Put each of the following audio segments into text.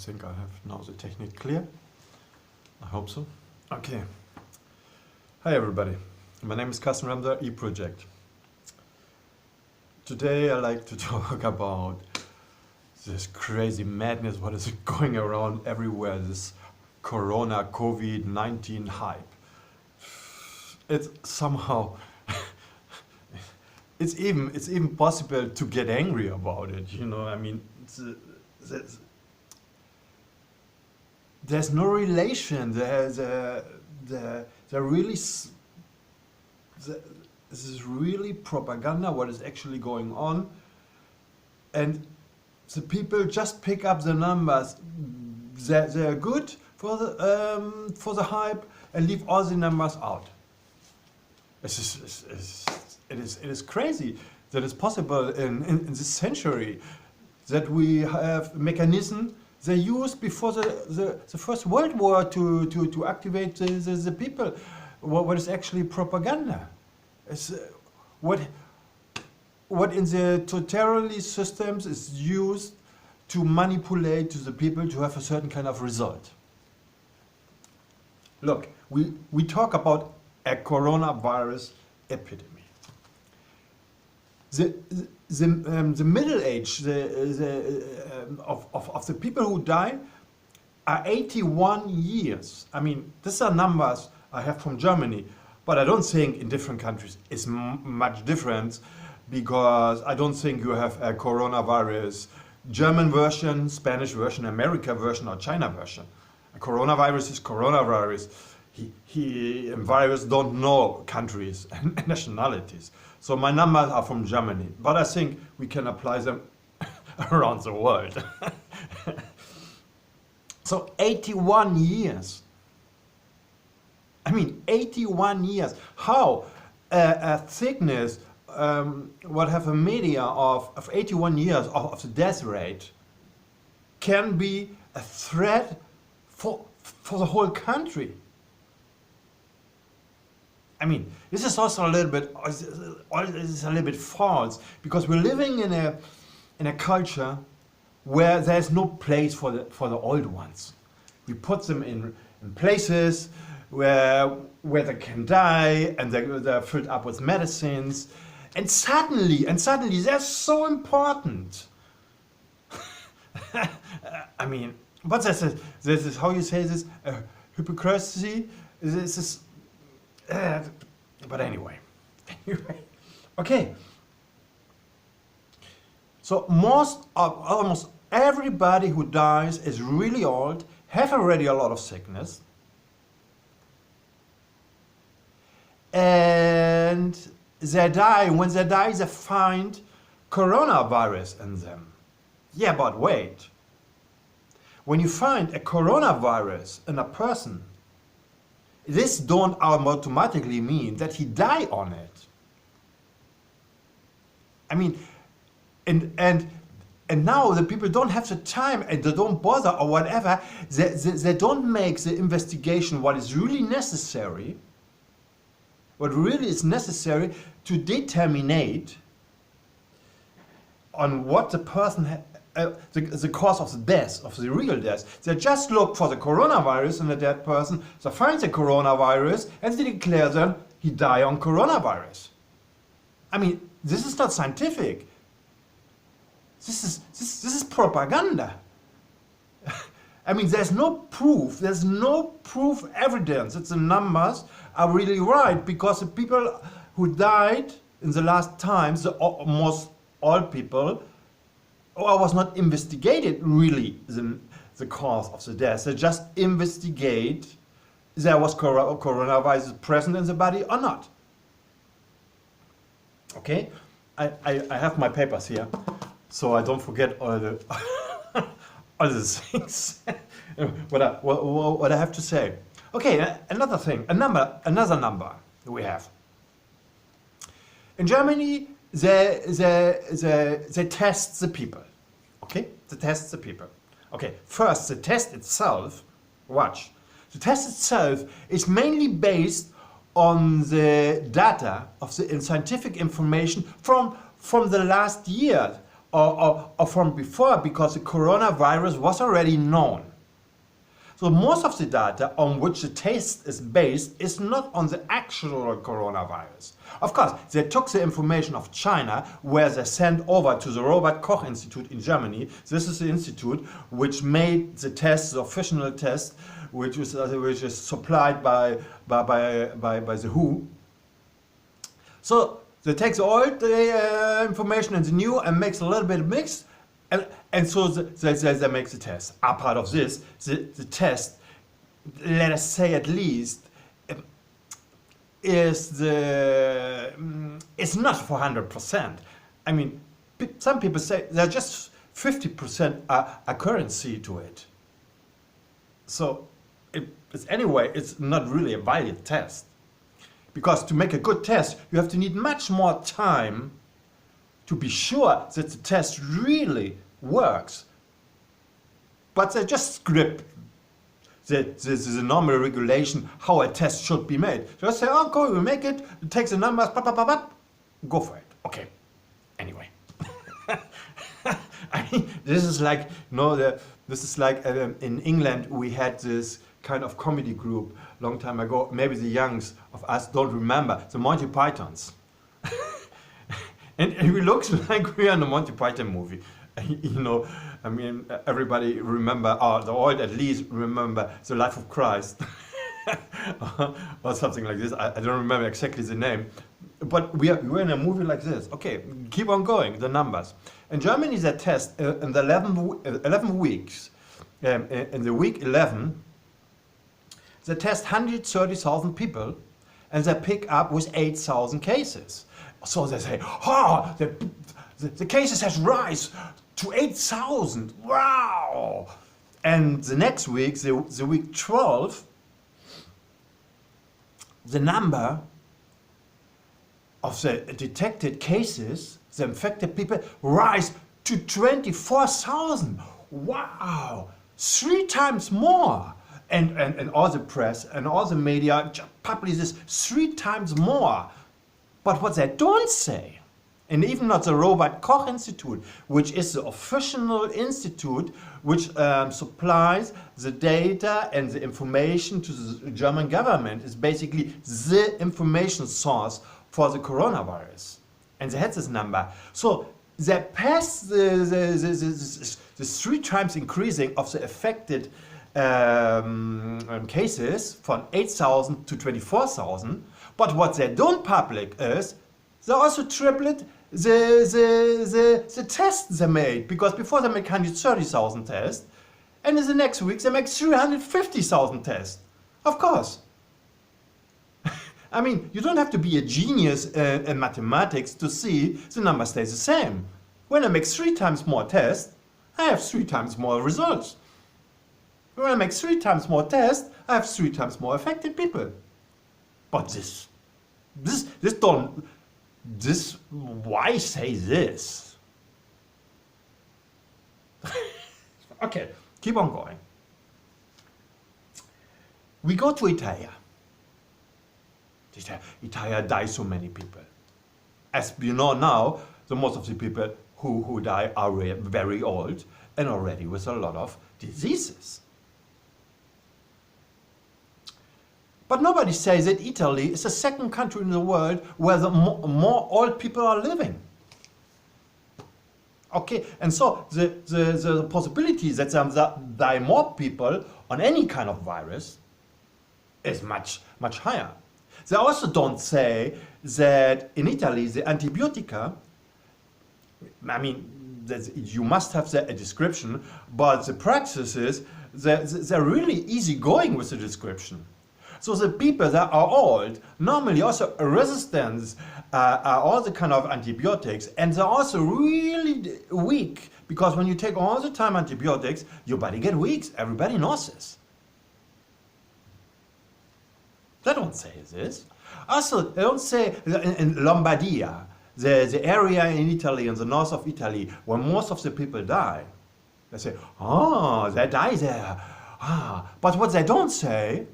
think I have now the technique clear. I hope so. Okay. Hi everybody. My name is Carsten Ramser, eProject. Today I like to talk about this crazy madness, what is going around everywhere, this Corona COVID-19 hype. It's somehow it's even possible to get angry about it, you know. I mean, there's no relation. This is really propaganda. What is actually going on, and the people just pick up the numbers. They're good for the hype and leave all the numbers out. It is crazy that it's possible in this century that we have a mechanism they used before the First World War to activate the people. What is actually propaganda? It's, what in the totalitarian systems is used to manipulate the people to have a certain kind of result. Look, we talk about a coronavirus epidemic. The middle age of the people who die are 81 years. I mean, these are numbers I have from Germany, but I don't think in different countries it's much different, because I don't think you have a coronavirus German version, Spanish version, American version, or China version. A coronavirus is coronavirus. Virus don't know countries and nationalities. So my numbers are from Germany, but I think we can apply them around the world. So 81 years. I mean, 81 years. How a thickness, what have a media of 81 years of the death rate can be a threat for the whole country? I mean, this is also a little bit false, because we're living in a culture where there's no place for the old ones. We put them in places where they can die, and they're filled up with medicines, and suddenly they're so important. I mean, but this is how you say this, hypocrisy. This is. But anyway, okay. So almost everybody who dies is really old, have already a lot of sickness, and they die. When they die, they find coronavirus in them. Yeah, but wait. When you find a coronavirus in a person, this don't automatically mean that he died on it. I mean, and now the people don't have the time, and they don't bother or whatever. They don't make the investigation what is really necessary. What really is necessary to determine on what the person the cause of the death, of the real death. They just look for the coronavirus in the dead person, they find the coronavirus, and they declare them he died on coronavirus. I mean, this is not scientific. This is propaganda. I mean, there's no proof evidence that the numbers are really right, because the people who died in the last times, almost all people, was not investigated really the cause of the death. They just investigate there was coronavirus present in the body or not. Okay, I have my papers here, so I don't forget all the all the things what I have to say. Okay, another thing, another number we have in Germany. They test the people. Okay, they test the people. Okay, first the test itself. Watch. The test itself is mainly based on the data of the scientific information from the last year or from before, because the coronavirus was already known. So most of the data on which the test is based is not on the actual coronavirus. Of course, they took the information of China, where they sent over to the Robert Koch Institute in Germany. This is the institute which made the test, the official test, which is supplied by the WHO. So they take the old information and the new and makes a little bit mixed, and so they make the test. A part of this, the test, let us say at least, is not for 100%. I mean, some people say there's just 50% accuracy to it. So anyway, it's not really a valid test. Because to make a good test, you have to need much more time to be sure that the test really works. But they just script the normal regulation how a test should be made. Just say, oh, go, we make it, take the numbers, go for it. Okay. Anyway. I mean, this is like, in England we had this kind of comedy group long time ago. Maybe the youngs of us don't remember, the Monty Pythons. and we look like we are in a Monty Python movie. You know, I mean, everybody remember, or the old at least remember, The Life of Christ. or something like this. I don't remember exactly the name. But we're in a movie like this. Okay, keep on going, the numbers. In Germany, they test in the 11 weeks. In the week 11, they test 130,000 people, and they pick up with 8,000 cases. So they say, oh, the cases has rise to 8,000. Wow! And the next week, the week 12, the number of the detected cases, the infected people, rise to 24,000. Wow! 3 times more. And all the press and all the media publish this 3 times more. But what they don't say, and even not the Robert Koch Institute, which is the official institute which supplies the data and the information to the German government, is basically the information source for the coronavirus. And they had this number. So they passed the 3 times increasing of the affected cases from 8,000 to 24,000. But what they don't public is they also tripled the tests they made, because before they make 130,000 tests, and in the next week they make 350,000 tests. Of course. I mean, you don't have to be a genius in mathematics to see the number stays the same. When I make 3 times more tests, I have 3 times more results. When I make 3 times more tests, I have 3 times more affected people. But why say this? Okay, keep on going. We go to Italy. Italy dies so many people. As you know now, most of the people who die are very old and already with a lot of diseases. But nobody says that Italy is the second country in the world where the more old people are living. Okay, and so the possibility that there die more people on any kind of virus is much, much higher. They also don't say that in Italy the antibiotica, I mean, you must have a description, but the practice is they're really easy going with the description. So the people that are old normally also resistant all the kind of antibiotics, and they're also really weak, because when you take all the time antibiotics, your body gets weak. Everybody knows this. They don't say this. Also, they don't say in Lombardia, the area in Italy, in the north of Italy, where most of the people die. They say, oh, they die there. Ah. But what they don't say,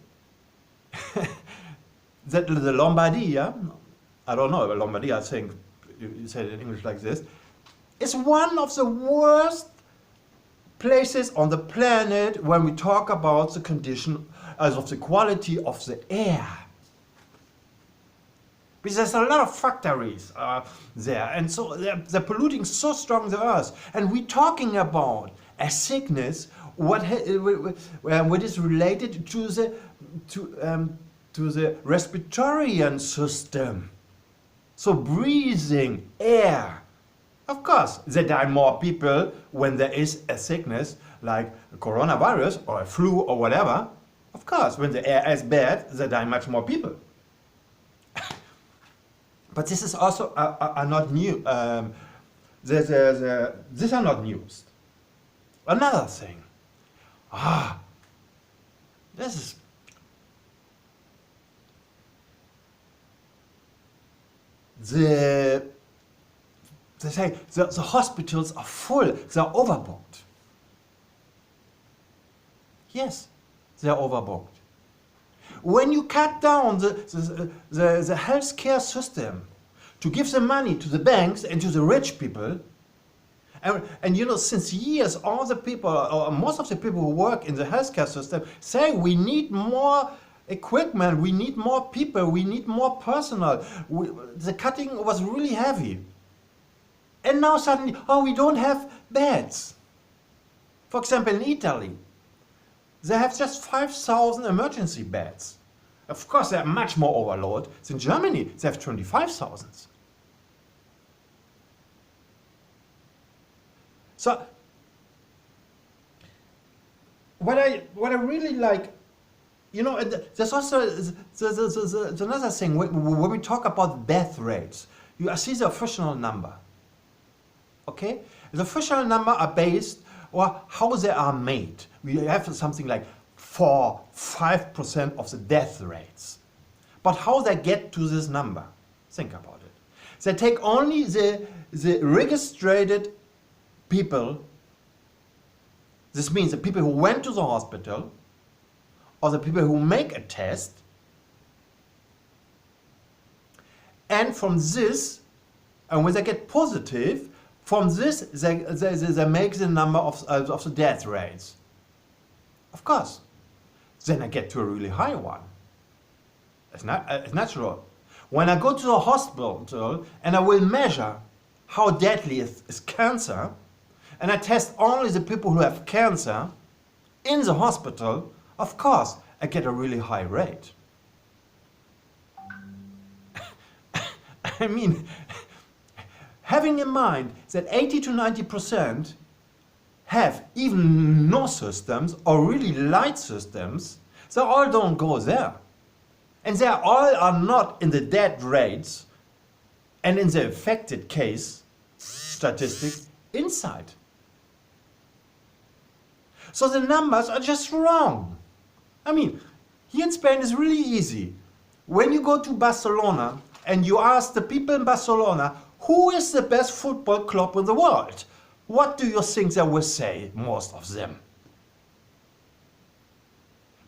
that the Lombardia, I don't know, Lombardia, I think you say it in English like this, is one of the worst places on the planet when we talk about the condition as of the quality of the air. Because there's a lot of factories there, and so they're polluting so strong the earth. And we're talking about a sickness what is related to the respiratory system. So breathing air. Of course, there die more people when there is a sickness like a coronavirus or a flu or whatever. Of course, when the air is bad, there die much more people. But this is also are not new. These are not news. Another thing. This is. They say the hospitals are full. They're overbooked. Yes, they're overbooked. When you cut down the healthcare system to give the money to the banks and to the rich people, and you know, since years, all the people, or most of the people who work in the healthcare system say we need more equipment, we need more people, we need more personnel. The cutting was really heavy. And now suddenly, we don't have beds. For example, in Italy, they have just 5,000 emergency beds. Of course, they are much more overloaded. In Germany, they have 25,000. So, what I really like, you know, there's also there's another thing when we talk about death rates. You see the official number. Okay, the official number are based or how they are made. We have something like 4-5% of the death rates. But how they get to this number? Think about it. They take only the registered people. This means the people who went to the hospital or the people who make a test. And from this, and when they get positive, from this they make the number of the death rates. Of course. Then I get to a really high one. It's natural. When I go to the hospital and I will measure how deadly is cancer, and I test only the people who have cancer in the hospital, of course, I get a really high rate. I mean, having in mind that 80 to 90% have even no systems or really light systems, they all don't go there. And they all are not in the dead rates and in the affected case statistics inside. So the numbers are just wrong. I mean, here in Spain it's really easy. When you go to Barcelona and you ask the people in Barcelona, who is the best football club in the world? What do you think they will say, most of them?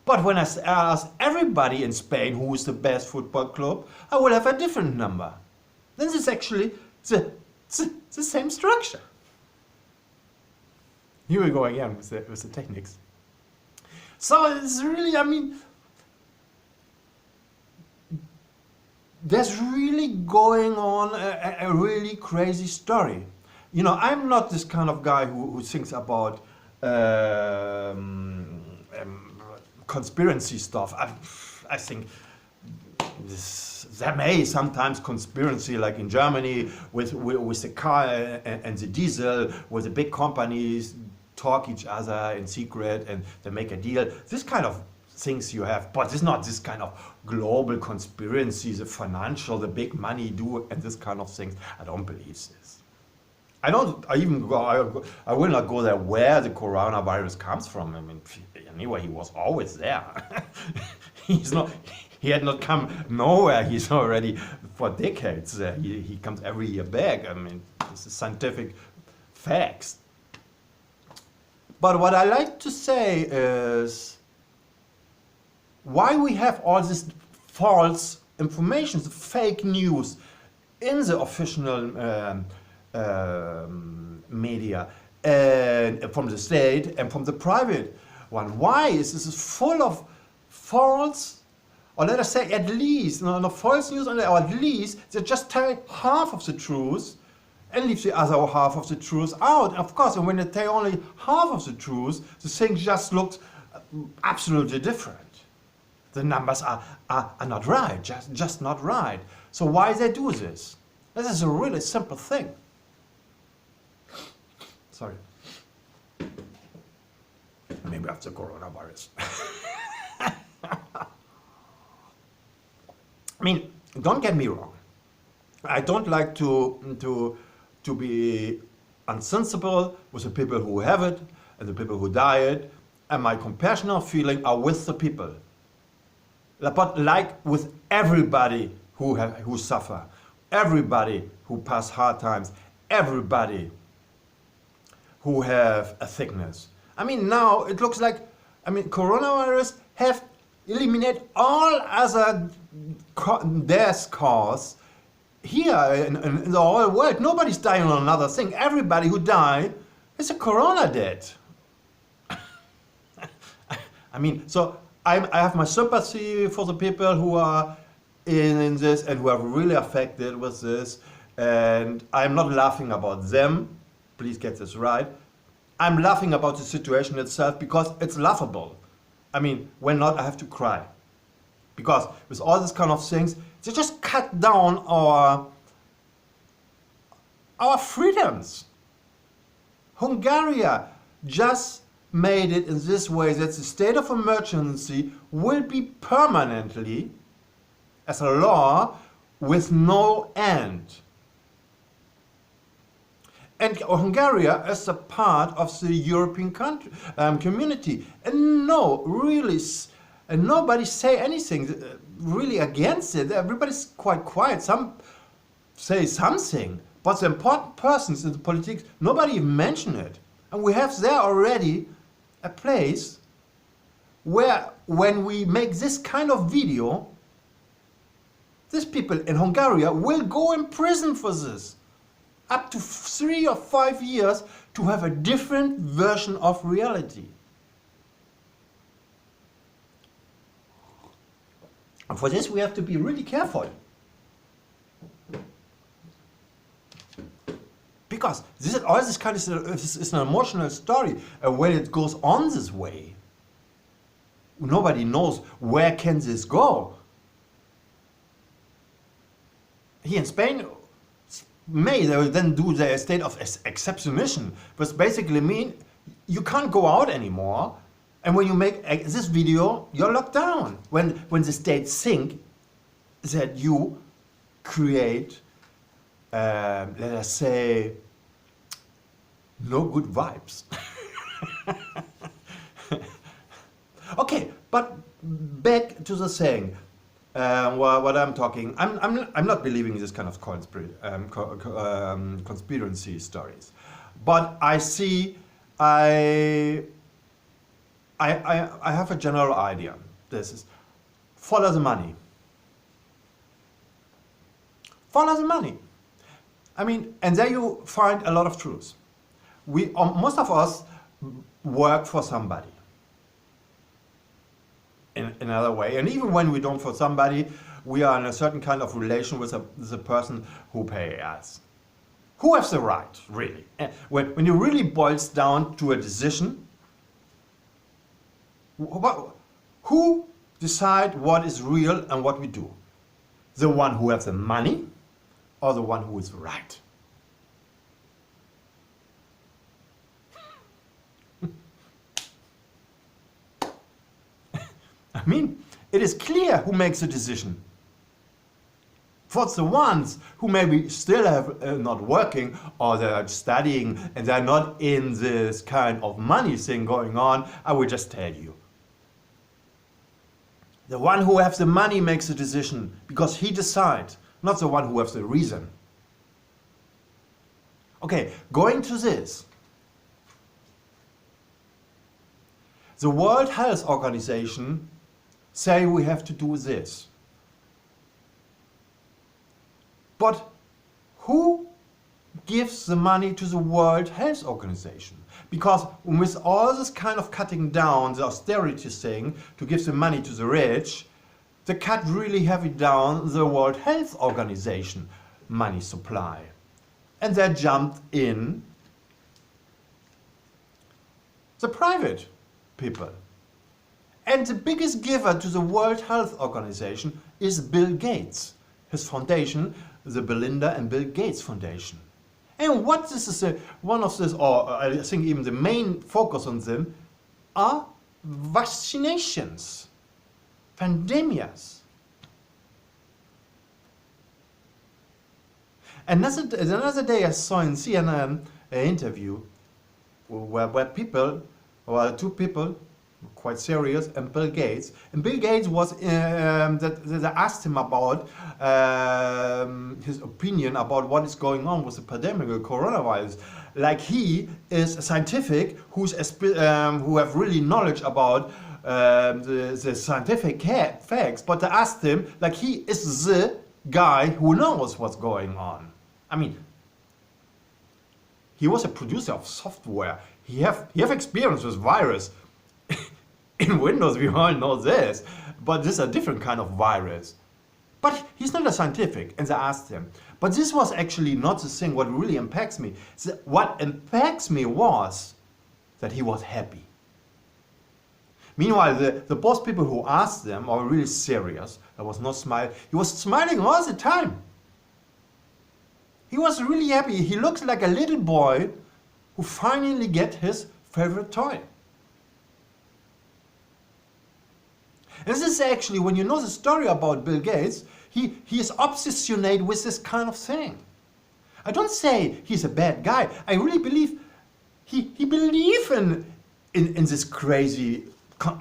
But when I ask everybody in Spain who is the best football club, I will have a different number. Then it's actually the same structure. Here we go again with the techniques. So it's really, I mean, there's really going on a really crazy story. You know, I'm not this kind of guy who thinks about conspiracy stuff. I think there may sometimes conspiracy, like in Germany with the car and the diesel, where the big companies talk each other in secret and they make a deal. This kind of things you have, but it's not this kind of global conspiracy, the financial, the big money do, and this kind of things. I don't believe this. I will not go there where the coronavirus comes from. I mean, anyway, he was always there. He had not come nowhere. He's already for decades there. He comes every year back. I mean, this is scientific facts. But what I like to say is why we have all this false information, the fake news in the official media, and from the state and from the private one. Why is this full of false, or let us say at least, not false news, or at least they just tell half of the truth and leave the other half of the truth out. And of course, and when they tell only half of the truth, the thing just looks absolutely different. The numbers are not right, just not right. So why they do this? This is a really simple thing. Sorry. Maybe after coronavirus. I mean, don't get me wrong. I don't like to be unsensible with the people who have it and the people who died, and my compassionate feeling are with the people. But like with everybody who suffer, everybody who pass hard times, everybody who have a sickness. I mean, now it looks like, I mean, coronavirus have eliminated all other death cause here in the whole world. Nobody's dying on another thing. Everybody who died is a corona dead. I mean, so I have my sympathy for the people who are in this and who are really affected with this. And I'm not laughing about them. Please get this right. I'm laughing about the situation itself because it's laughable. I mean, when not, I have to cry. Because with all these kind of things, they just cut down our freedoms. Hungary just made it in this way that the state of emergency will be permanently as a law with no end. And Hungary is a part of the European community. And no, really, and nobody say anything really against it. Everybody's quite quiet. Some say something, but the important persons in the politics, nobody even mention it. And we have there already a place where when we make this kind of video, these people in Hungary will go in prison for this. Up to 3 or 5 years to have a different version of reality. And for this we have to be really careful. Because all this kind of is an emotional story. And when it goes on this way, nobody knows where can this go. Here in Spain, they will then do their state of exceptionation, which basically mean you can't go out anymore. And when you make this video, you're locked down. When the state think that you create, let us say, no good vibes. Okay, but back to the saying. What I'm talking, I'm not believing in this kind of conspiracy stories, but I see, I have a general idea. This is follow the money. Follow the money. I mean, and there you find a lot of truth. Most of us work for somebody. In another way, and even when we don't for somebody, we are in a certain kind of relation with the person who pays us. Who has the right, really? When it really boils down to a decision, who decides what is real and what we do? The one who has the money or the one who is right? I mean, it is clear who makes the decision. For the ones who maybe still have not working, or they're studying and they're not in this kind of money thing going on, I will just tell you. The one who has the money makes the decision because he decides, not the one who has the reason. Okay, going to this. The World Health Organization say we have to do this. But who gives the money to the World Health Organization. Because with all this kind of cutting down, the austerity thing, to give the money to the rich, they cut really heavy down the World Health Organization money supply. And they jumped in the private people. And the biggest giver to the World Health Organization is Bill Gates. His foundation, the Belinda and Bill Gates Foundation. And what this is one of this, or I think even the main focus on them, are vaccinations, pandemias. Another day I saw in CNN an interview where people, or two people, quite serious, and Bill Gates. And Bill Gates was, they asked him about his opinion about what is going on with the pandemic of coronavirus. Like he is a scientific who have really knowledge about the scientific facts, but they asked him, like he is the guy who knows what's going on. I mean, he was a producer of software. He have experience with virus. In Windows, we all know this, but this is a different kind of virus. But he's not a scientific, and they asked him. But this was actually not the thing what really impacts me. What impacts me was that he was happy. Meanwhile, the boss people who asked them are really serious. There was no smile. He was smiling all the time. He was really happy. He looks like a little boy who finally get his favorite toy. And this is actually, when you know the story about Bill Gates, he is obsessionate with this kind of thing. I don't say he's a bad guy. I really believe he believes in this crazy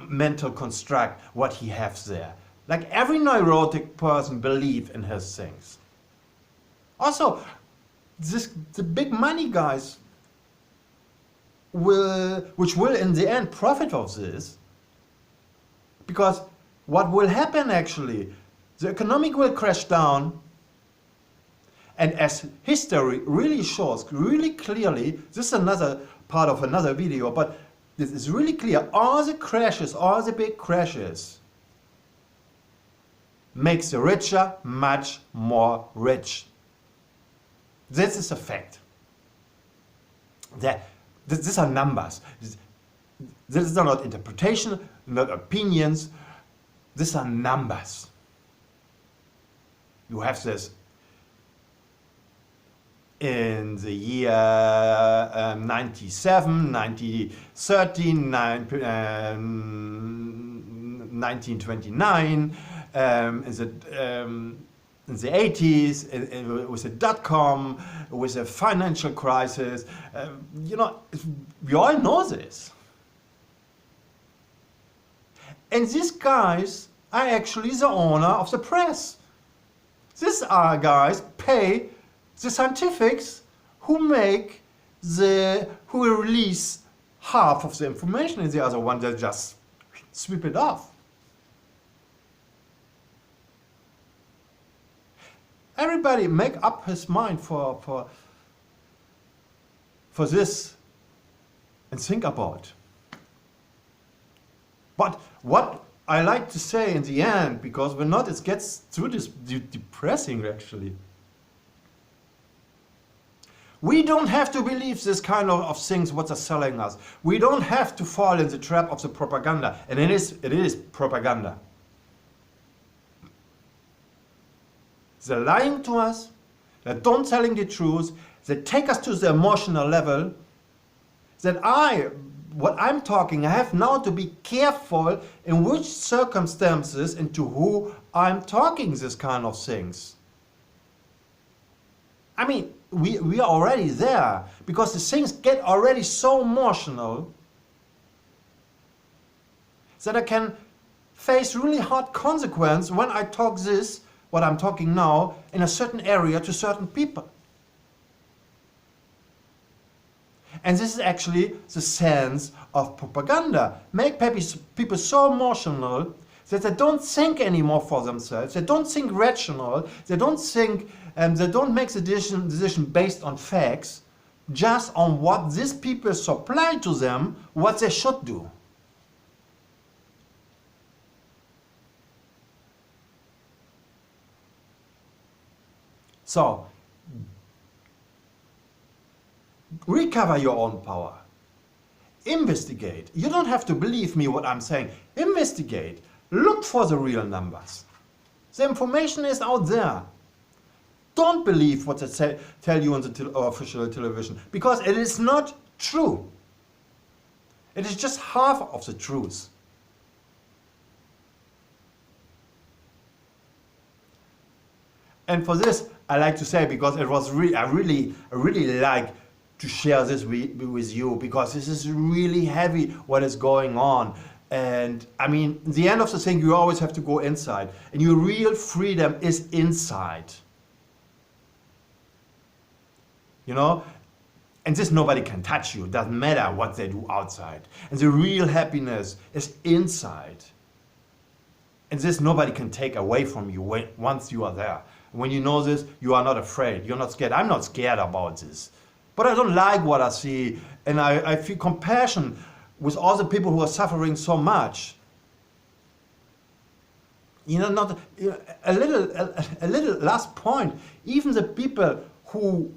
mental construct what he has there. Like every neurotic person believes in his things. Also, the big money guys which will in the end profit of this, because what will happen actually, the economic will crash down, and as history really shows really clearly, this is another part of another video, but this is really clear, all the crashes, all the big crashes makes the richer much more rich. This is a fact. These are numbers. These are not interpretation, not opinions. These are numbers. You have this in the year 97, 1913, 1929, in the 80s, with the dot-com, with the financial crisis. You know, we all know this. And these guys are actually the owner of the press. These are guys pay the scientifics who release half of the information, and the other one they just sweep it off. Everybody make up his mind for this and think about. But what I like to say in the end, because when not it gets too depressing actually. We don't have to believe this kind of things what they're selling us. We don't have to fall in the trap of the propaganda. And it is propaganda. They're lying to us, they're don't telling the truth, they take us to the emotional level, that what I'm talking, I have now to be careful in which circumstances and to who I'm talking this kind of things. I mean, we are already there, because the things get already so emotional that I can face really hard consequence when I talk this, what I'm talking now, in a certain area to certain people. And this is actually the sense of propaganda. Make people so emotional that they don't think anymore for themselves, they don't think rational, they don't think, they don't make the decision based on facts, just on what these people supply to them, what they should do. So, recover your own power. Investigate. You don't have to believe me what I'm saying. Investigate. Look for the real numbers. The information is out there. Don't believe what they tell you on the official television, because it is not true. It is just half of the truth. And for this, I like to say, because it was I really like to share this with you, because this is really heavy what is going on. And I mean, the end of the thing, you always have to go inside, and your real freedom is inside. You know, and this nobody can touch you. It doesn't matter what they do outside. And the real happiness is inside. And this nobody can take away from you once you are there. When you know this, you are not afraid. You're not scared. I'm not scared about this. But I don't like what I see. And I feel compassion with all the people who are suffering so much. You know, not a little last point. Even the people who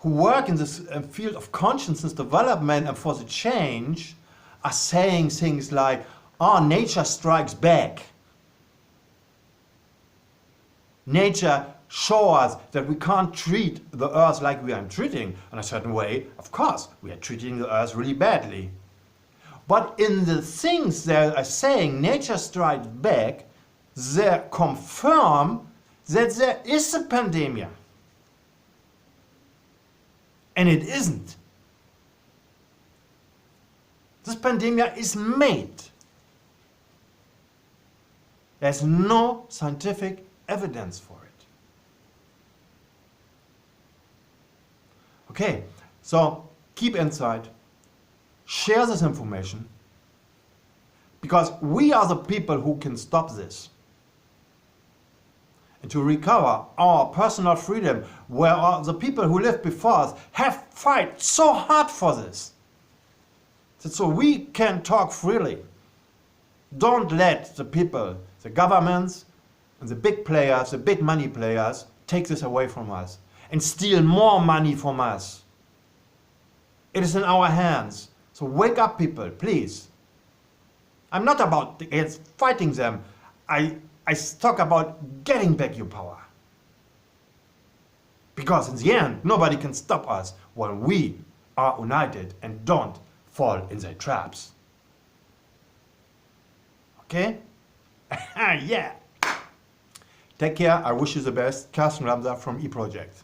work in this field of consciousness development and for the change are saying things like, "Oh, nature strikes back. Nature shows us that we can't treat the earth like we are treating in a certain way. Of course, we are treating the earth really badly. But in the things they are saying, nature strikes back, they confirm that there is a pandemic. And it isn't. This pandemic is made. There's no scientific evidence for it. Okay, so keep inside, share this information, because we are the people who can stop this. And to recover our personal freedom, where the people who lived before us have fought so hard for this, so we can talk freely. Don't let the people, the governments, and the big players, the big money players, take this away from us and steal more money from us. It is in our hands. So wake up, people, please. I'm not about fighting them. I talk about getting back your power. Because in the end, nobody can stop us when we are united and don't fall in their traps. Okay? Yeah. Take care. I wish you the best. Carsten Ramser from eProject.